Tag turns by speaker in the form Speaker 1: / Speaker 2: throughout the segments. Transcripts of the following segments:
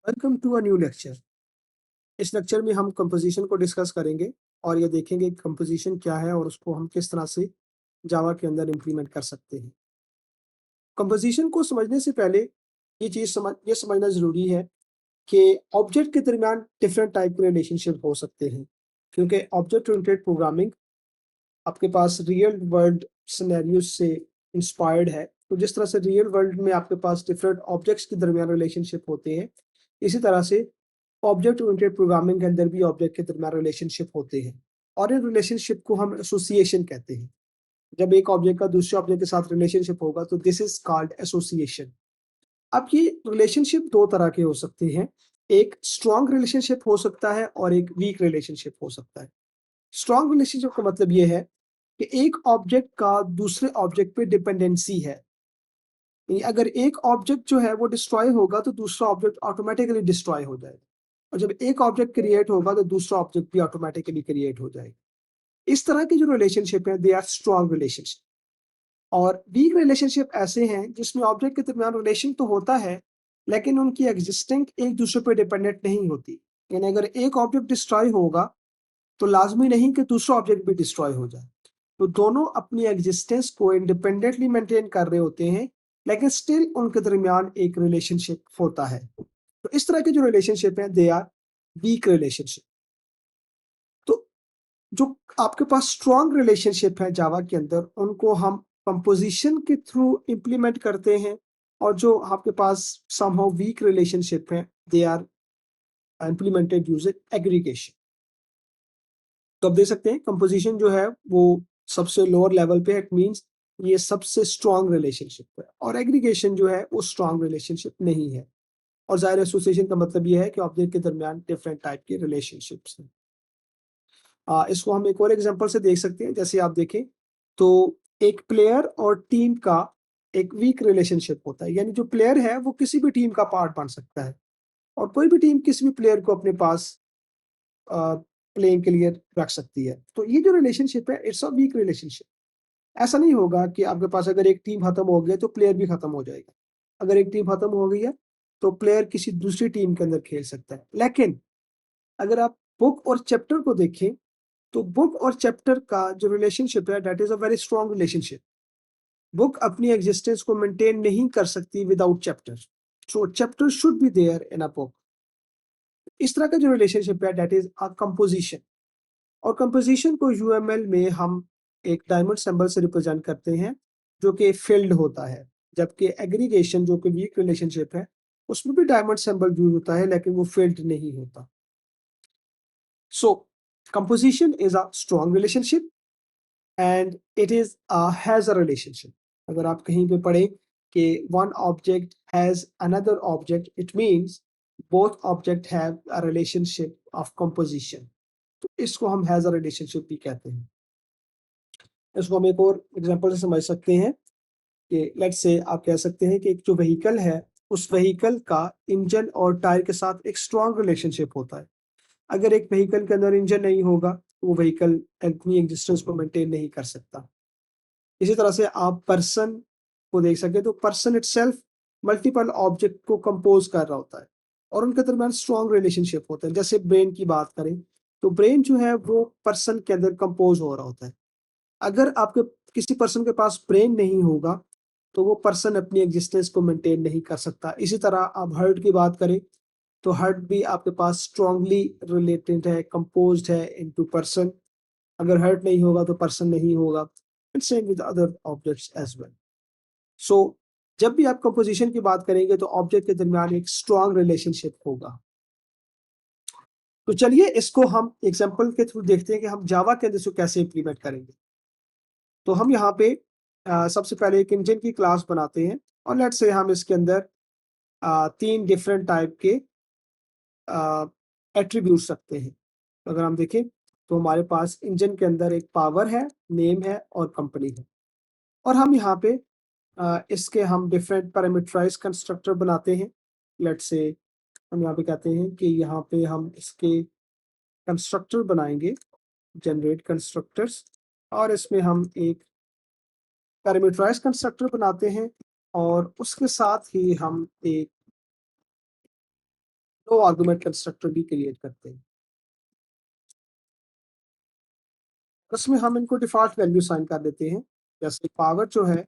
Speaker 1: Welcome to a new lecture. इस lecture में हम कंपोजिशन को डिस्कस करेंगे और ये देखेंगे कि कंपोजिशन क्या है और उसको हम किस तरह से जावा के अंदर इम्प्लीमेंट कर सकते हैं। कंपोजिशन को समझने से पहले ये समझना ज़रूरी है कि ऑब्जेक्ट के दरमियान डिफरेंट टाइप के रिलेशनशिप हो सकते हैं, क्योंकि ऑब्जेक्ट ओरिएंटेड प्रोग्रामिंग आपके पास रियल वर्ल्ड सिनेरियोज से इंस्पायर्ड है। तो जिस तरह से रियल वर्ल्ड में आपके पास डिफरेंट ऑब्जेक्ट्स के दरमियान रिलेशनशिप होते हैं, इसी तरह से ऑब्जेक्ट ओरिएंटेड प्रोग्रामिंग के अंदर भी ऑब्जेक्ट के दरमियान रिलेशनशिप होते हैं और इन रिलेशनशिप को हम एसोसिएशन कहते हैं। जब एक ऑब्जेक्ट का दूसरे ऑब्जेक्ट के साथ रिलेशनशिप होगा तो दिस इज कॉल्ड एसोसिएशन। अब ये रिलेशनशिप दो तरह के हो सकते हैं। एक स्ट्रॉन्ग रिलेशनशिप हो सकता है और एक वीक रिलेशनशिप हो सकता है। स्ट्रॉन्ग रिलेशनशिप का मतलब ये है कि एक ऑब्जेक्ट का दूसरे ऑब्जेक्ट पे डिपेंडेंसी है। यानी अगर एक ऑब्जेक्ट जो है वो डिस्ट्रॉय होगा तो दूसरा ऑब्जेक्ट ऑटोमेटिकली डिस्ट्रॉय हो जाएगा, और जब एक ऑब्जेक्ट क्रिएट होगा तो दूसरा ऑब्जेक्ट भी ऑटोमेटिकली क्रिएट हो जाएगा। इस तरह की जो रिलेशनशिप है दे आर स्ट्रॉन्ग रिलेशनशिप। और वीक रिलेशनशिप ऐसे हैं जिसमें ऑब्जेक्ट के दरमियान रिलेशन तो होता है, लेकिन उनकी एग्जिस्टिंग एक दूसरे पर डिपेंडेंट नहीं होती। यानी अगर एक ऑब्जेक्ट डिस्ट्रॉय होगा तो लाजमी नहीं कि दूसरा ऑब्जेक्ट भी डिस्ट्रॉय हो जाए। तो दोनों अपनी एग्जिस्टेंस को इंडिपेंडेंटली मेंटेन कर रहे होते हैं, लेकिन स्टिल उनके दरमियान एक रिलेशनशिप होता है। तो इस तरह के जो रिलेशनशिप है दे आर वीक रिलेशनशिप। तो जो आपके पास स्ट्रॉन्ग रिलेशनशिप है जावा के अंदर, उनको हम कंपोजिशन के थ्रू इंप्लीमेंट करते हैं, और जो आपके पास समहाउ वीक रिलेशनशिप है they are implemented using aggregation. तो आप देख सकते हैं कंपोजिशन जो है वो सबसे लोअर लेवल पे, इट मींस ये सबसे स्ट्रॉन्ग रिलेशनशिप है, और एग्रीगेशन जो है वो स्ट्रॉन्ग रिलेशनशिप नहीं है। और जाहिर एसोसिएशन का मतलब ये है कि ऑब्जेक्ट के दरमियान डिफरेंट टाइप के रिलेशनशिप्स हैं। इसको हम एक और एग्जांपल से देख सकते हैं। जैसे आप देखें तो एक प्लेयर और टीम का एक वीक रिलेशनशिप होता है, यानी जो प्लेयर है वो किसी भी टीम का पार्ट बन सकता है, और कोई भी टीम किसी भी प्लेयर को अपने पास प्लेइंग के लिए रख सकती है। तो ये जो रिलेशनशिप है इट्स अ वीक रिलेशनशिप। ऐसा नहीं होगा कि आपके पास अगर एक टीम खत्म हो गई तो प्लेयर भी खत्म हो जाएगा। अगर एक टीम खत्म हो गई है तो प्लेयर किसी दूसरी टीम के अंदर खेल सकता है। लेकिन अगर आप बुक और चैप्टर को देखें तो बुक और चैप्टर का जो रिलेशनशिप है that is a very strong relationship. Book अपनी एग्जिस्टेंस को मेंटेन नहीं कर सकती without chapter, so chapter should be there in a book. इस तरह का जो रिलेशनशिप है दैट इज अ कंपोजिशन। और कंपोजिशन को यूएमएल में हम एक डायमंड सिंबल से रिप्रेजेंट करते हैं, जो कि फील्ड होता है। जबकि एग्रीगेशन जो कि वीक रिलेशनशिप है उसमें भी डायमंड सिंबल यूज होता है, लेकिन वो फील्ड नहीं होता। So composition is a strong relationship and it is has a relationship. अगर आप कहीं पे पढ़ें कि one object has another object, it means both object have a relationship of composition. तो इसको हम हैज अ रिलेशनशिप भी कहते हैं। इसको हम एक और एग्जांपल से समझ सकते हैं कि लेट्स से आप कह सकते हैं कि एक जो व्हीकल है उस व्हीकल का इंजन और टायर के साथ एक स्ट्रॉन्ग रिलेशनशिप होता है। अगर एक व्हीकल के अंदर इंजन नहीं होगा तो वो व्हीकल अपनी एग्जिस्टेंस को मेंटेन नहीं कर सकता। इसी तरह से आप पर्सन को देख सकते हैं, तो पर्सन इटसेल्फ मल्टीपल ऑब्जेक्ट को कंपोज कर रहा होता है और उनके दरमियान स्ट्रॉन्ग रिलेशनशिप होता है। जैसे ब्रेन की बात करें तो ब्रेन जो है वो पर्सन के अंदर कंपोज हो रहा होता है। अगर आपके किसी पर्सन के पास ब्रेन नहीं होगा तो वो पर्सन अपनी एग्जिस्टेंस को मेंटेन नहीं कर सकता। इसी तरह आप हार्ट की बात करें तो हार्ट भी आपके पास स्ट्रांगली रिलेटेड है, कंपोज्ड है इनटू पर्सन। अगर हार्ट नहीं होगा तो पर्सन नहीं होगा, and same with other objects as well. So जब भी आप कंपोजिशन की बात करेंगे तो ऑब्जेक्ट के दरमियान एक स्ट्रॉन्ग रिलेशनशिप होगा। तो चलिए इसको हम एग्जांपल के थ्रू देखते हैं कि हम जावा के अंदर इसको कैसे इंप्लीमेंट करेंगे। तो हम यहाँ पे सबसे पहले एक इंजन की क्लास बनाते हैं, और लेट्स से हम इसके अंदर 3 डिफरेंट टाइप के एट्रीब्यूट्स रखते हैं। तो अगर हम देखें तो हमारे पास इंजन के अंदर एक पावर है, नेम है और कंपनी है। और हम यहाँ पे इसके हम डिफरेंट पैरामीटराइज कंस्ट्रक्टर बनाते हैं। लेट्स से हम यहाँ पे कहते हैं कि यहाँ पे हम इसके कंस्ट्रक्टर बनाएंगे, जनरेट कंस्ट्रक्टर्स, और इसमें हम एक पैरामीटराइज कंस्ट्रक्टर बनाते हैं और उसके साथ ही हम एक तो आर्गुमेंट कंस्ट्रक्टर भी क्रिएट करते हैं। उसमें हम इनको डिफ़ॉल्ट वैल्यू साइन कर देते हैं। जैसे पावर जो है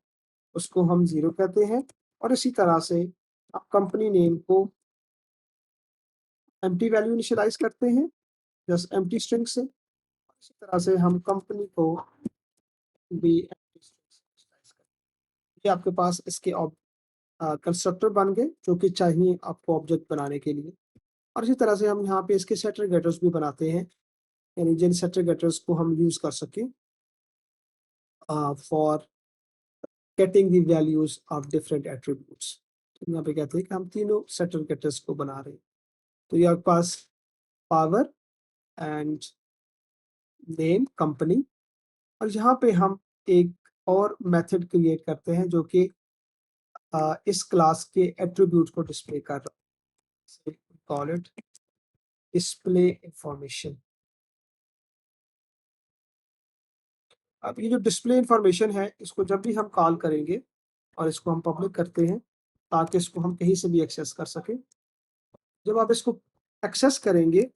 Speaker 1: उसको हम 0 कहते हैं और इसी तरह से आप कंपनी नेम को एम्प्टी वैल्यू इनिशियलाइज़ करते हैं, जस्ट एम्प्टी स्ट्रिंग से। इसी तरह से हम कंपनी को भी एम्प्टी स्ट्रिंग से इनिशियलाइज़ करते हैं। ये आपके पास इसके कंस्ट्रक्टर बन गए जो कि चाहिए आपको ऑब्जेक्ट बनाने के लिए। और इसी तरह से हम यहाँ पे इसके सेटर गेटर्स भी बनाते हैं, यानी जिन सेटर गेटर्स को हम यूज़ कर सकें for getting the values of different attributes. तो यहाँ पे कहते हैं कि हम तीनों सेटर गेटर्स को बना रहे हैं। तो ये आपके पास पावर एंड नेम कंपनी, और यहाँ पे हम एक और मेथड क्रिएट करते हैं जो कि इस क्लास के एट्रीब्यूट को डिस्प्ले कर रहा है। Call it display information. अब ये जो डिस्प्ले इंफॉर्मेशन है इसको जब भी हम कॉल करेंगे और इसको हम पब्लिक करते हैं ताकि इसको हम कहीं से भी एक्सेस कर सकें। जब आप इसको एक्सेस करेंगे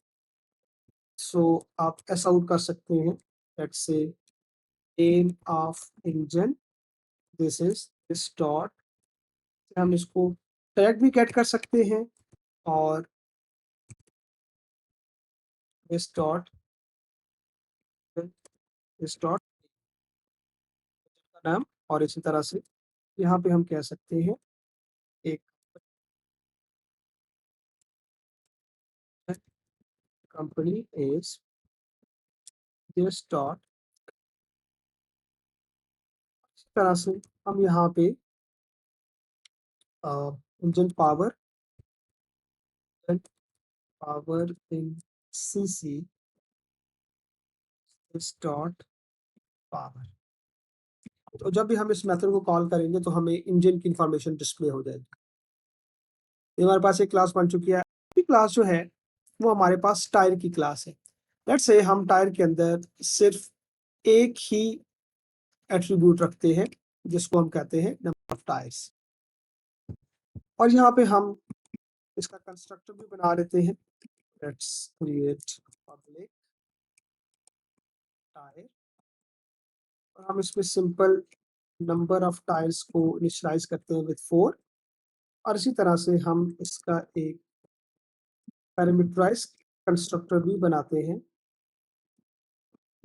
Speaker 1: सो आप ऐसा आउट कर सकते हैं, लेट्स से name of engine, this is this dot. हम इसको टैग भी ऐड कर सकते हैं और दिस डॉट दिस डॉट का नाम। और इसी तरह से यहाँ पे हम कह सकते हैं एक कंपनी इज दिस डॉट। इस तरह से हम यहाँ पे engine power power in CC this dot power. तो जब भी हम इस मेथड को कॉल करेंगे तो हमें इंजन की इंफॉर्मेशन डिस्प्ले हो जाएगी। ये हमारे पास एक क्लास बन चुकी है। अगली क्लास जो है वो हमारे पास टायर की क्लास है। लेट्स से हम टायर के अंदर सिर्फ एक ही एट्रीब्यूट रखते हैं जिसको हम कहते हैं नंबर ऑफ टायर्स, और यहाँ पे हम इसका कंस्ट्रक्टर भी बना लेते हैं। लेट्स क्रिएट पब्लिक टायर और हम इसमें सिंपल नंबर ऑफ टायर्स को इनिशियलाइज करते हैं विद 4। और इसी तरह से हम इसका एक पैरामीटराइज कंस्ट्रक्टर भी बनाते हैं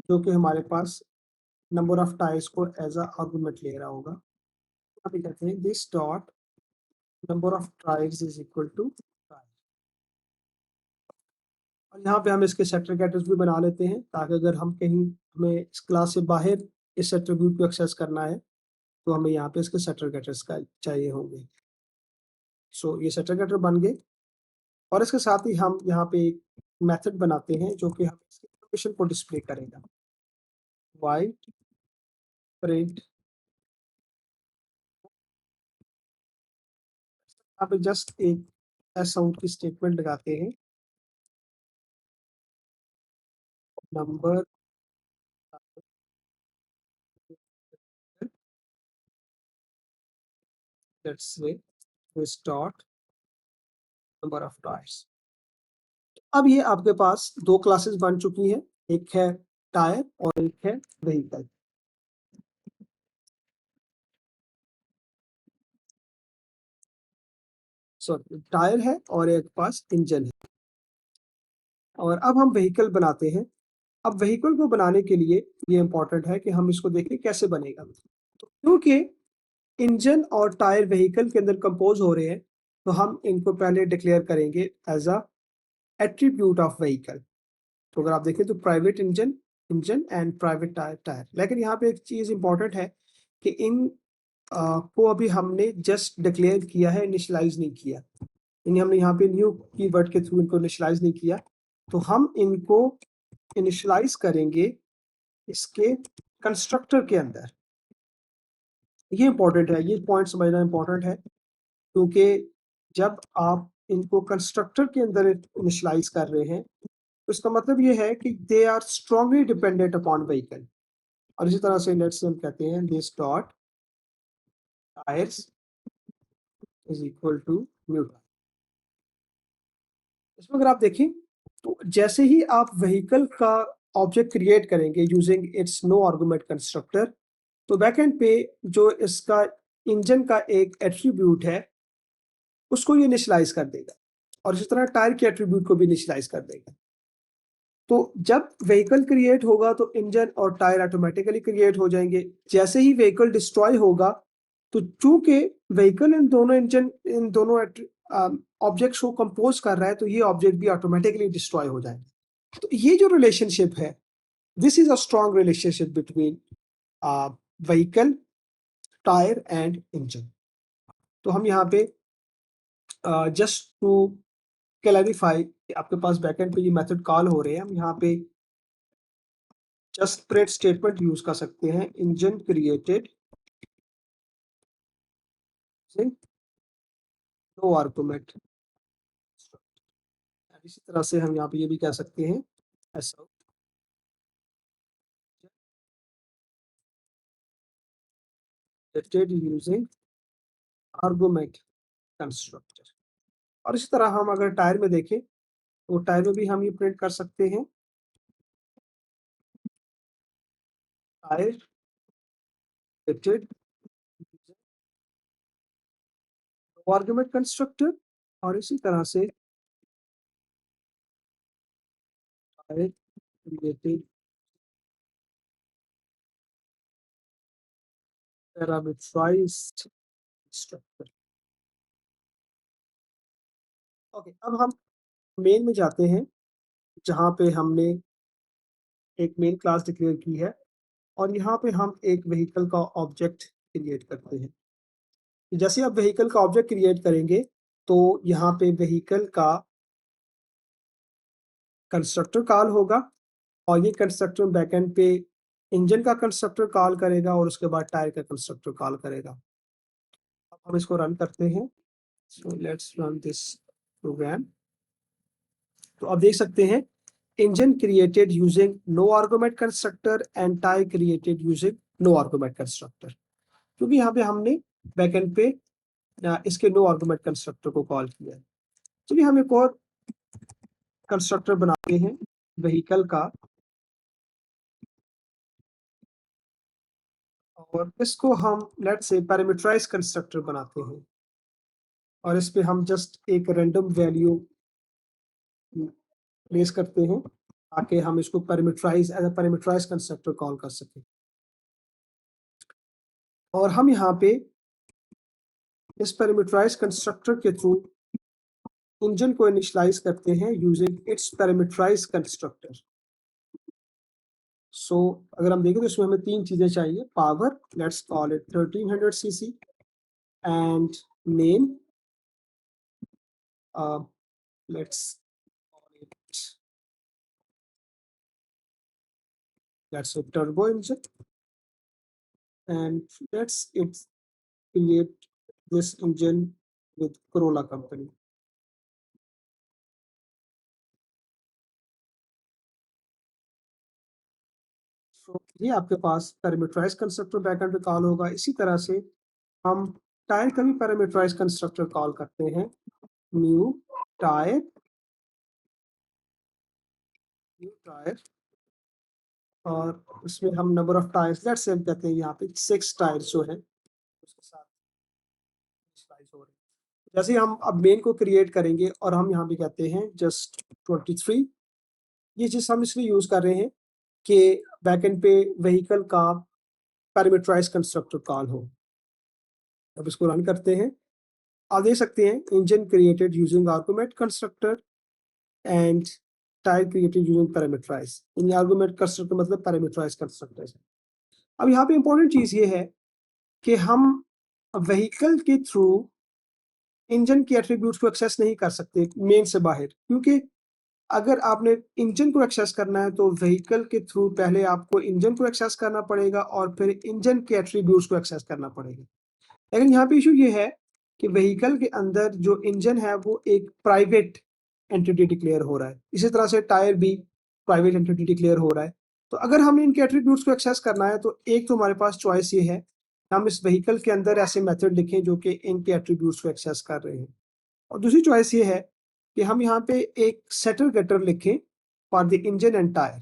Speaker 1: जो कि हमारे पास नंबर ऑफ टायर्स को एज अ आर्गुमेंट ले रहा होगा। यहाँ पे कहते हैं this dot number of tyres is equal to tyre. और यहाँ पे हम इसके सेक्टर गेटर्स भी बना लेते हैं ताकि अगर हम कहीं हमें इस क्लास से बाहर इस एट्रीब्यूट को एक्सेस करना है तो हमें यहाँ पे इसके सेक्टर गेटर्स का चाहिए होंगे। सो ये सेक्टर गेटर बन गए और इसके साथ ही हम यहाँ पे एक मेथड बनाते हैं जो कि हम इसकी इंफॉर्मेशन को डिस्प्ले करेगा। वाइड प्रिंट, यहाँ पे जस्ट एक एस आउट की स्टेटमेंट लगाते हैं, number let's say this dot number of tyres. अब ये आपके पास दो क्लासेस बन चुकी हैं, एक है टायर और एक है व्हीकल। सॉरी, टायर है और एक पास इंजन है। और अब हम व्हीकल बनाते हैं। अब व्हीकल को बनाने के लिए ये इंपॉर्टेंट है कि हम इसको देखें कैसे बनेगा। तो क्योंकि इंजन और टायर व्हीकल के अंदर कंपोज हो रहे हैं तो हम इनको पहले डिक्लेयर करेंगे as a attribute of vehicle. तो अगर आप देखें तो private engine engine and private tyre tyre. लेकिन यहाँ पे एक चीज़ इंपॉर्टेंट है कि इन को अभी हमने जस्ट डिक्लेयर किया है, इनिशियलाइज नहीं किया। यानी हमने यहाँ पे न्यू कीवर्ड के थ्रू इनको इनिशियलाइज नहीं किया। तो हम इनको इनिशियलाइज करेंगे इसके कंस्ट्रक्टर के अंदर। ये इंपॉर्टेंट है, ये पॉइंट समझना इंपॉर्टेंट है क्योंकि जब आप इनको कंस्ट्रक्टर के अंदर इनिशियलाइज कर रहे हैं तो इसका मतलब ये है कि they are strongly dependent upon vehicle. और इसी तरह से लेट्स से हम कहते हैं this dot tyres is equal to new. इसमें अगर आप देखें तो जैसे ही आप व्हीकल का ऑब्जेक्ट क्रिएट करेंगे using its no argument constructor, तो बैकएंड पे जो इसका इंजन का एक एट्रीब्यूट है, उसको ये इनिशियलाइज़ कर देगा और इसी तरह टायर के एट्रीब्यूट को भी इनिशियलाइज़ कर देगा। तो जब व्हीकल क्रिएट होगा तो इंजन और टायर ऑटोमेटिकली क्रिएट हो जाएँगे। जैसे ही व्हीकल डिस्ट्रॉय होगा, तो चूँकि व्हीकल इन दोनों ऑब्जेक्ट्स को कंपोज़ कर रहा है, तो ये ऑब्जेक्ट भी ऑटोमेटिकली डिस्ट्रॉय हो जाएँगे। तो ये जो रिलेशनशिप है, this is a strong relationship between a, vehicle, tyre and engine. तो हम यहाँ पे जस्ट टू क्लैरिफाई कि आपके पास बैकएंड पे ये मेथड कॉल हो रहे हैं, हम यहाँ पे जस्ट प्रिंट स्टेटमेंट यूज़ कर सकते हैं, इंजन क्रिएटेड नो आर्गुमेंट। इसी तरह से हम यहाँ पे ये भी कह सकते हैं ऐसा क्रिएटेड यूजिंग आर्गुमेंट कंस्ट्रक्टर। और इसी तरह हम अगर टायर में देखें, तो टायर में भी हम ये प्रिंट कर सकते हैं, tyre created no argument constructor. और इसी तरह से tyre created parameterised constructor. Okay, अब हम मेन में जाते हैं, जहाँ पे हमने एक मेन क्लास डिक्लेयर की है और यहाँ पे हम एक व्हीकल का ऑब्जेक्ट क्रिएट करते हैं। जैसे आप व्हीकल का ऑब्जेक्ट क्रिएट करेंगे, तो यहाँ पे व्हीकल का कंस्ट्रक्टर कॉल होगा और ये कंस्ट्रक्टर बैकएंड पे इंजन का कंस्ट्रक्टर कॉल करेगा और उसके बाद टायर का कंस्ट्रक्टर कॉल करेगा। अब हम इसको रन करते हैं। So let's run this program. तो आप देख सकते हैं, engine created using no argument constructor and tyre created using no argument constructor. क्योंकि यहाँ पे हमने बैकएंड पे इसके नो आर्गुमेंट कंस्ट्रक्टर को कॉल किया है। चलिए हम एक और कंस्ट्रक्टर बनाते हैं व्हीकल का और इसको हम लेट्स से पैरामीटराइज कंस्ट्रक्टर बनाते हैं और इस पे हम जस्ट एक रैंडम वैल्यू प्लेस करते हैं ताकि हम इसको parameterise as a parameterise constructor call कर सकें। और हम यहाँ पे इस पैरामीटराइज कंस्ट्रक्टर के थ्रू इंजन को इनिशियलाइज करते हैं using its parameterise constructor. So अगर हम देखें तो इसमें हमें 3 चीज़ें चाहिए, power, let's call it 1300 CC and name, let's call it let's say turbo engine, and let's it create this engine with Corolla company. So ये आपके पास पैरामीटराइज कंस्ट्रक्टर बैकएंड पे कॉल होगा। इसी तरह से हम टायर का भी पैरामीटराइज कंस्ट्रक्टर कॉल करते हैं, न्यू टायर, न्यू टायर। और उसमें हम number of tyres let's say हम कहते हैं यहाँ पे 6 टायर्स जो है उसके साथ इनिशियलाइज हो रहे हैं। जैसे ही हम अब मेन को क्रिएट करेंगे और हम यहाँ पे कहते हैं जस्ट 23, ये चीज़ हम इसलिए यूज़ कर रहे हैं कि बैकएंड पे व्हीकल का पैरामीटराइज कंस्ट्रक्टर कॉल हो। अब इसको रन करते हैं। आप देख सकते हैं, engine created using argument constructor and tyre created using parameterise. In argument constructor मतलब पैरामीटराइज कंस्ट्रक्टर है। अब यहाँ पे इंपॉर्टेंट चीज़ ये है कि हम व्हीकल के थ्रू इंजन के एट्रीब्यूट्स को एक्सेस नहीं कर सकते मेन से बाहर, क्योंकि अगर आपने इंजन को एक्सेस करना है तो व्हीकल के थ्रू पहले आपको इंजन को एक्सेस करना पड़ेगा और फिर इंजन के एट्रीब्यूट्स को एक्सेस करना पड़ेगा। लेकिन यहाँ पे इशू ये है कि व्हीकल के अंदर जो इंजन है वो एक प्राइवेट एंटिटी डिक्लेयर हो रहा है। इसी तरह से टायर भी प्राइवेट एंटिटी डिक्लेयर हो रहा है। तो अगर हमने इनके एट्रीब्यूट्स को एक्सेस करना है तो एक तो हमारे पास चॉइस ये है, हम इस व्हीकल के अंदर ऐसे मेथड लिखें जो कि इनके एट्रीब्यूट्स को एक्सेस कर रहे हैं। और दूसरी चॉइस ये है कि हम यहाँ पे एक सेटर गेटर लिखें for the engine and tyre.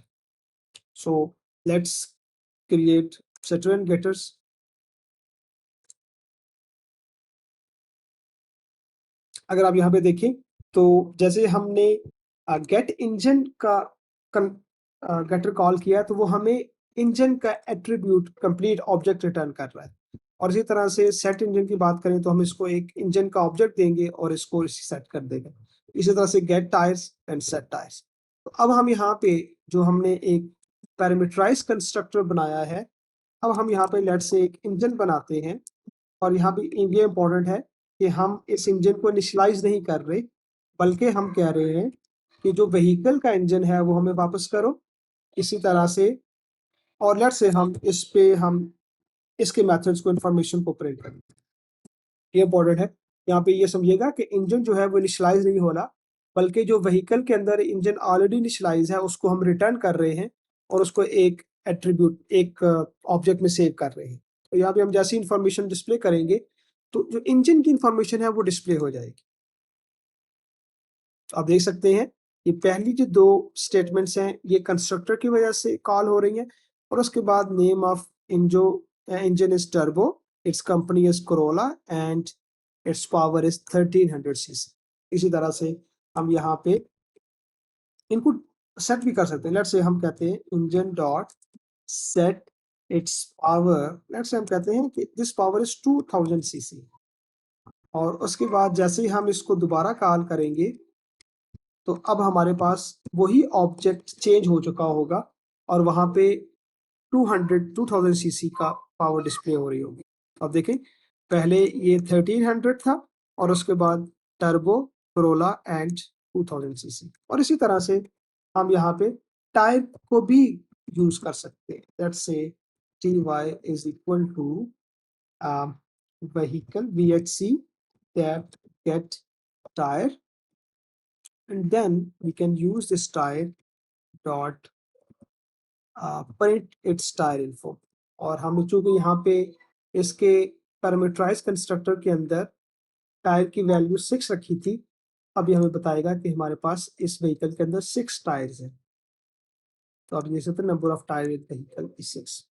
Speaker 1: So let's create setter and getters. अगर आप यहाँ पे देखें तो जैसे हमने गेट इंजन का गेटर कॉल किया तो वो हमें इंजन का एट्रीब्यूट कंप्लीट ऑब्जेक्ट रिटर्न कर रहा है। और इसी तरह से सेट इंजन की बात करें तो हम इसको एक इंजन का ऑब्जेक्ट देंगे और इसको इसी सेट कर देगा। इसी तरह से get tyres and set tyres. तो अब हम यहाँ पे जो हमने एक पैरामीटराइज कंस्ट्रक्टर बनाया है, अब हम यहाँ पे लेट से एक इंजन बनाते हैं। और यहाँ पे ये इंपॉर्टेंट है कि हम इस इंजन को इनिशियलाइज नहीं कर रहे, बल्कि हम कह रहे हैं कि जो व्हीकल का इंजन है वो हमें वापस करो। इसी तरह से और लेट से हम इस पे हम इसके मेथड्स को इन्फॉर्मेशन को प्रिंट करें। ये इंपॉर्टेंट है। यहाँ पे ये समझिएगा कि इंजन जो है वो इनिशियलाइज नहीं हो रहा, बल्कि जो व्हीकल के अंदर इंजन ऑलरेडी इनिशियलाइज है उसको हम रिटर्न कर रहे हैं और उसको एक एट्रीब्यूट एक ऑब्जेक्ट में सेव कर रहे हैं। तो यहाँ पे हम जैसी इंफॉर्मेशन डिस्प्ले करेंगे तो जो इंजन की इंफॉर्मेशन है वो डिस्प्ले हो जाएगी। तो आप देख सकते हैं ये पहली जो दो स्टेटमेंट्स हैं ये कंस्ट्रक्टर की वजह से कॉल हो रही हैं। और उसके बाद name of engine is turbo, it's company is Corolla and it's power is 1300 CC. इसी तरह से हम यहाँ पे इनको सेट भी कर सकते हैं। लेट्स से हम कहते हैं engine dot set it's power, let's say हम कहते हैं कि दिस पावर इज 2000 सीसी। और उसके बाद जैसे ही हम इसको दोबारा कॉल करेंगे तो अब हमारे पास वही ऑब्जेक्ट चेंज हो चुका होगा और वहां पे 2000 सीसी का पावर डिस्प्ले हो रही होगी। अब देखें पहले ये 1300 था और उसके बाद टर्बो, कोरोला एंड 2000 सीसी। और इसी तरह से हम यहाँ पे टायर को भी यूज कर सकते हैं। Let's say ty is equal to vehicle vhc that get tire, and then we can use this tire dot print its tire info। और हम चूंकि यहाँ पे इसके पैरामीटराइज कंस्ट्रक्टर के अंदर टायर की वैल्यू 6 रखी थी, अब ये हमें बताएगा कि हमारे पास इस व्हीकल के अंदर 6 टायर्स हैं। तो आप देख सकते हैं number of tyre with vehicle is 6।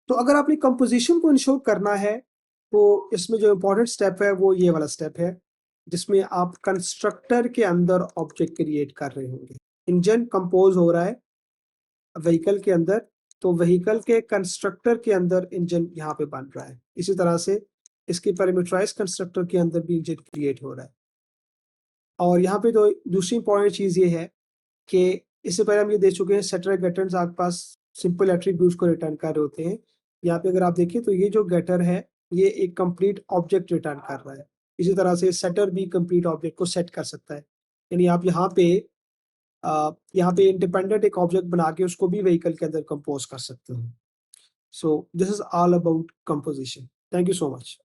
Speaker 1: तो अगर आपने कंपोजिशन को इंश्योर करना है तो इसमें जो इम्पोर्टेंट स्टेप है वो ये वाला स्टेप है, जिसमें आप कंस्ट्रक्टर के अंदर ऑब्जेक्ट क्रिएट कर रहे होंगे। इंजन कंपोज हो रहा है व्हीकल के अंदर, तो व्हीकल के कंस्ट्रक्टर के अंदर इंजन यहाँ पे बन रहा है। इसी तरह से इसके पैरामीटराइज कंस्ट्रक्टर के अंदर भी इंजन क्रिएट हो रहा है। और यहाँ पे तो दूसरी इंपॉर्टेंट चीज ये है कि इससे पहले हम ये देख चुके हैं सेटर गेटर्स आपके पास सिंपल एट्रीब्यूट्स को रिटर्न कर रहे होते हैं। यहाँ पे अगर आप देखिए तो ये जो गेटर है ये एक कंप्लीट ऑब्जेक्ट रिटर्न कर रहा है। इसी तरह से सेटर भी कंप्लीट ऑब्जेक्ट को सेट कर सकता है। यानी आप यहाँ पे इंडिपेंडेंट एक ऑब्जेक्ट बना के उसको भी व्हीकल के अंदर कंपोज कर सकते हो। So this is all about composition. Thank you so much.